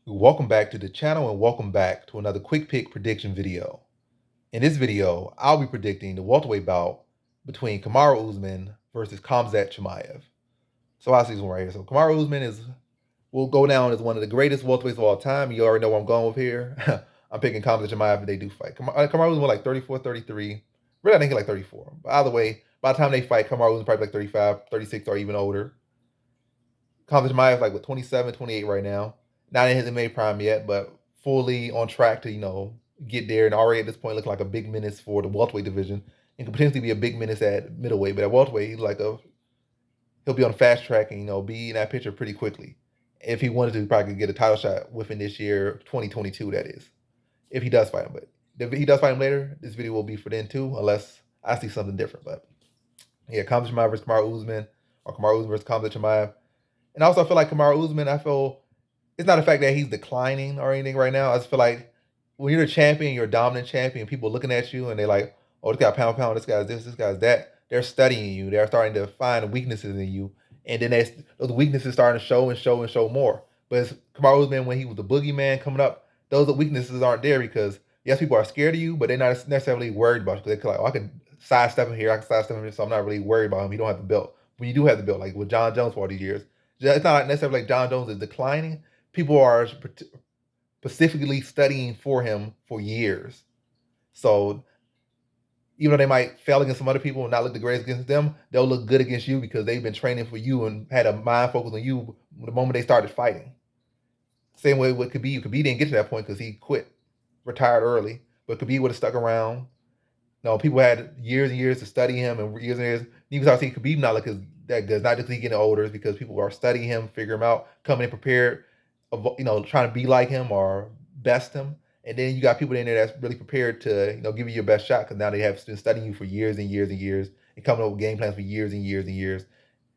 Welcome back to the channel and welcome back to another quick pick prediction video. In this video, I'll be predicting the welterweight bout between Kamaru Usman versus Khamzat Chimaev. So I see this one right here. So Kamaru Usman will go down as one of the greatest welterweights of all time. You already know where I'm going with here. I'm picking Khamzat Chimaev if they do fight. Kamaru Usman like 34, 33. Really, I think he's like 34. But either way, by the time they fight, Kamaru Usman probably like 35, 36 or even older. Khamzat Chimaev like with 27, 28 right now. Not in his MMA prime yet, but fully on track to, get there and already at this point look like a big menace for the welterweight division and could potentially be a big menace at middleweight. But at welterweight, he'll be on fast track and, be in that picture pretty quickly. If he wanted to, he probably could get a title shot within this year, 2022, that is. If he does fight him. But if he does fight him later, this video will be for then too, unless I see something different. But yeah, Khamzat Chimaev versus Kamaru Usman, or Kamaru Usman versus Khamzat Chimaev. And also, I feel like Kamaru Usman, it's not the fact that he's declining or anything right now. I just feel like when you're a champion, you're a dominant champion, people looking at you and they're like, oh, this guy pound pound, this guy's this guy's that. They're studying you. They're starting to find weaknesses in you. And then those weaknesses starting to show and show and show more. But it's Kamaru Usman, when he was the boogeyman coming up, those weaknesses aren't there because, yes, people are scared of you, but they're not necessarily worried about you. Because they're like, oh, I can sidestep him here, I can sidestep him here, so I'm not really worried about him. You don't have the belt. When you do have the belt, like with John Jones for all these years, it's not necessarily like John Jones is declining. People are specifically studying for him for years. So even though they might fail against some other people and not look the greatest against them, they'll look good against you because they've been training for you and had a mind focus on you the moment they started fighting. Same way with Khabib. Khabib didn't get to that point because he quit, retired early. But Khabib would have stuck around. No, people had years and years to study him and years and years. You can start seeing Khabib not look that good. Not just because he's getting older, it's because people are studying him, figure him out, coming in prepared, trying to be like him or best him. And then you got people in there that's really prepared to, give you your best shot because now they have been studying you for years and years and years and coming up with game plans for years and years and years.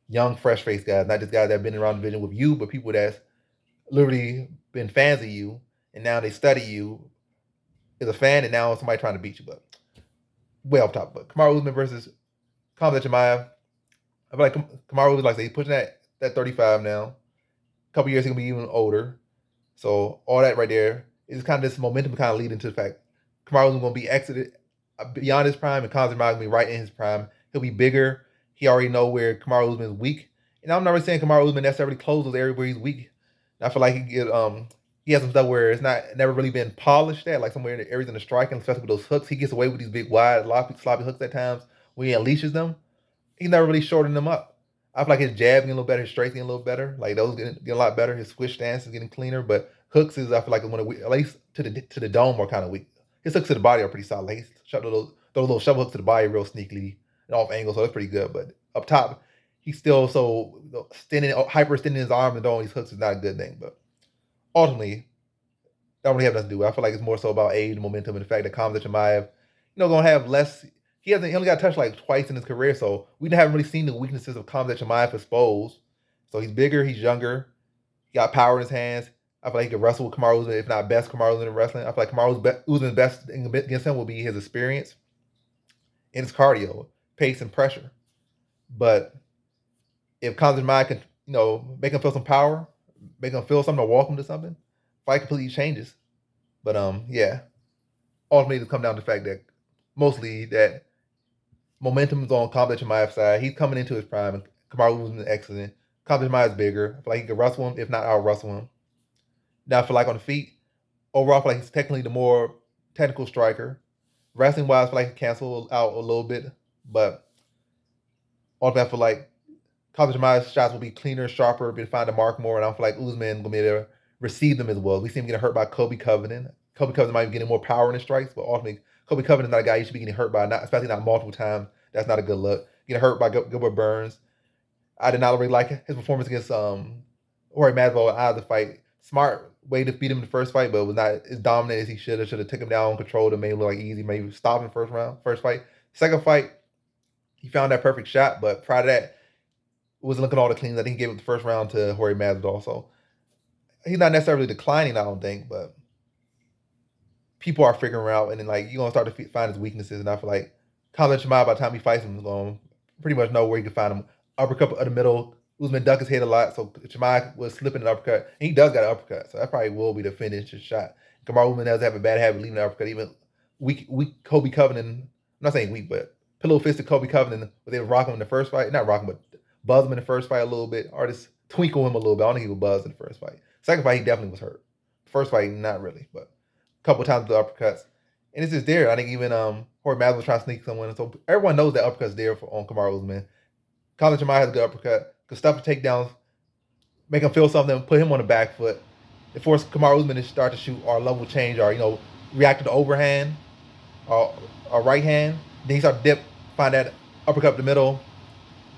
Young, fresh faced guys, not just guys that have been around the division with you, but people that's literally been fans of you and now they study you as a fan and now somebody trying to beat you. But way off top. But Kamaru Usman versus Khamzat Chimaev. I feel like Kamaru was like he's pushing that 35 now. A couple years he's gonna be even older. So all that right there is kind of this momentum kind of leading to the fact Kamaru is gonna be exited beyond his prime and Khamzat Chimaev gonna be right in his prime. He'll be bigger. He already know where Kamaru Usman is weak. And I'm not really saying Kamaru Usman necessarily closes areas where he's weak. And I feel like he has some stuff where it's never really been polished at, like somewhere in the areas in the striking, especially with those hooks. He gets away with these big wide, sloppy hooks at times when he unleashes them. He's never really shortened them up. I feel like his jab getting a little better, his straight getting a little better. Like those getting a lot better. His squish stance is getting cleaner. But hooks is I feel like one of at least to the dome are kind of weak. His hooks to the body are pretty solid. Like he's shot those little shovel hooks to the body real sneakily and off angle, so that's pretty good. But up top, he's still so hyperextending his arm and throwing these hooks is not a good thing. But ultimately, that don't really have nothing to do with it. I feel like it's more so about age, momentum, and the fact that Khamzat Chimaev, gonna have less. He only got touched like twice in his career, so we haven't really seen the weaknesses of Khamzat Chimaev exposed. So he's bigger, he's younger, he got power in his hands. I feel like he could wrestle with Kamaru Usman, if not best Kamaru Usman in wrestling. I feel like Kamaru Usman's best thing against him will be his experience and his cardio, pace, and pressure. But if Khamzat Chimaev can, make him feel some power, make him feel something or walk him to something, fight completely changes. But yeah, ultimately it come down to the fact that mostly that momentum is on Khamzat Chimaev's side. He's coming into his prime, and Kamaru Usman is excellent. Khamzat Chimaev is bigger. I feel like he can wrestle him, if not out wrestle him. Now I feel like on the feet, overall, I feel like he's technically the more technical striker. Wrestling wise, I feel like he can cancel out a little bit, but ultimately I feel like Khamzat Chimaev's shots will be cleaner, sharper, be able to find the mark more, and I feel like Usman will be able to receive them as well. We see him getting hurt by Kobe Covington. Kobe Covington might be getting more power in his strikes, but ultimately Kobe Covington's not a guy you should be getting hurt by, especially not multiple times. That's not a good look. Getting hurt by Gilbert Burns. I did not really like his performance against Jorge Masvidal out of the fight. Smart way to beat him in the first fight, but was not as dominant as he should have. Should have took him down, controlled him, made it look like easy, maybe stop him first fight. Second fight, he found that perfect shot, but prior to that, wasn't looking all the cleans. I think he gave up the first round to Jorge Masvidal. So he's not necessarily declining, I don't think, but people are figuring out, and then like you're gonna start to find his weaknesses. And I feel like Khamzat Chimaev, by the time he fights him, is gonna pretty much know where he can find him. Uppercut of the middle, Usman ducked his head a lot, so Chimaev was slipping an uppercut. And he does got an uppercut, so that probably will be the finisher shot. Kamaru Usman does have a bad habit of leaving the uppercut. Even weak Kobe Covington, I'm not saying weak, but pillow fisted Kobe Covington, but they were rocking him in the first fight. Not rocking, but buzz him in the first fight a little bit, or just twinkle him a little bit. I don't think he was buzzed in the first fight. Second fight, he definitely was hurt. First fight, not really, but a couple times with the uppercuts. And it's just there. I think even Jorge Masvidal was trying to sneak someone. So everyone knows that uppercut's there on Kamaru Usman. Khamzat Chimaev has a good uppercut. Could stuff the takedowns, make him feel something, put him on the back foot. It forced Kamaru Usman to start to shoot or level change or, react to the overhand or right hand. Then he started to dip, find that uppercut up the middle,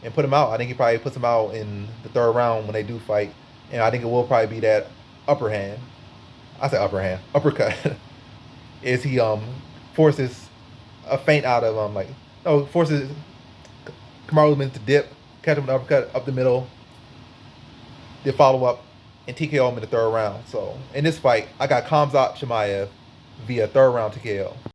and put him out. I think he probably puts him out in the third round when they do fight. And I think it will probably be that upper hand. I say upper hand, uppercut. Is he forces a feint out of forces Kamaru Usman to dip, catch him with an uppercut up the middle, then follow up and TKO him in the third round. So in this fight, I got Khamzat Chimaev via third round TKO.